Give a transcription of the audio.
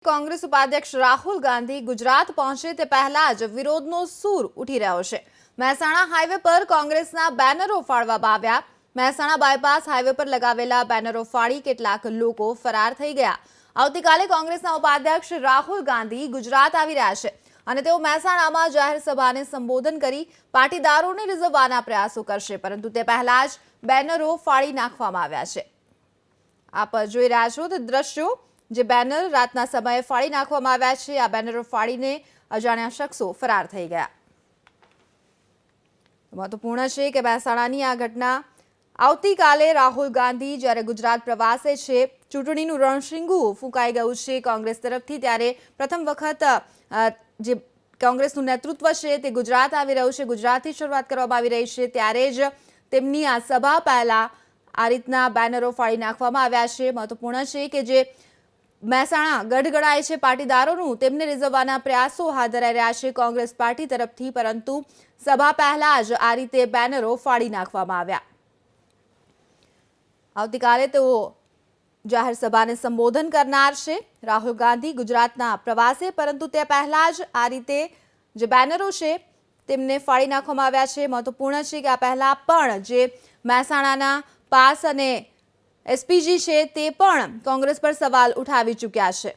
કોંગ્રેસ ઉપાધ્યક્ષ રાહુલ ગાંધી ગુજરાત પહોંચે તે પહેલા જ વિરોધનો સૂર ઉઠી રહ્યો છે। મહેસાણા હાઈવે પર કોંગ્રેસના બેનરો ફાડવામાં આવ્યા। મહેસાણા બાયપાસ હાઈવે પર લગાવેલા બેનરો ફાડી કેટલાક લોકો ફરાર થઈ ગયા। આવતીકાલે કોંગ્રેસના ઉપાધ્યક્ષ રાહુલ ગાંધી ગુજરાત આવી રહ્યા છે અને તેઓ મહેસાણામાં જાહેર સભાને સંબોધન કરી પાટીદારોને રીઝવવાના પ્રયાસો કરશે, પરંતુ તે પહેલા જ બેનરો ફાડી નાખવામાં આવ્યા છે। આપ જોઈ રહ્યા છો તે દ્રશ્યો, જે બેનર રાતના સમયે ફાડી નાખવામાં આવ્યા છે। આ બેનરો ફાડીને અજાણ્યા શખ્સો ફરાર થઈ ગયા। મહત્વપૂર્ણ છે કે મહેસાણાની આ ઘટના આવતીકાલે રાહુલ ગાંધી જ્યારે ગુજરાત પ્રવાસે છે, ચૂંટણીનું રણશીંગું ફૂંકાઈ ગયું છે કોંગ્રેસ તરફથી, ત્યારે પ્રથમ વખત જે કોંગ્રેસનું નેતૃત્વ છે તે ગુજરાત આવી રહ્યું છે, ગુજરાતથી શરૂઆત કરવામાં આવી રહી છે, ત્યારે જ તેમની આ સભા પહેલા આ રીતના બેનરો ફાડી નાખવામાં આવ્યા છે। મહત્વપૂર્ણ છે કે જે મહેસાણા ગઢગડાય છે પાટીદારોનું, તેમને રીઝવવાના પ્રયાસો હાથ ધરાઈ રહ્યા છે કોંગ્રેસ પાર્ટી તરફથી, પરંતુ સભા પહેલા જ આ રીતે બેનરો ફાડી નાખવામાં આવ્યા। આવતીકાલે તેઓ જાહેર સભાને સંબોધન કરનાર છે રાહુલ ગાંધી ગુજરાતના પ્રવાસે, પરંતુ તે પહેલા જ આ રીતે જે બેનરો છે તેમને ફાડી નાખવામાં આવ્યા છે। મહત્વપૂર્ણ છે કે આ પહેલા પણ જે મહેસાણાના પાસ અને એસપીજી છે તે પણ કોંગ્રેસ પર સવાલ ઉઠાવી ચૂક્યા છે।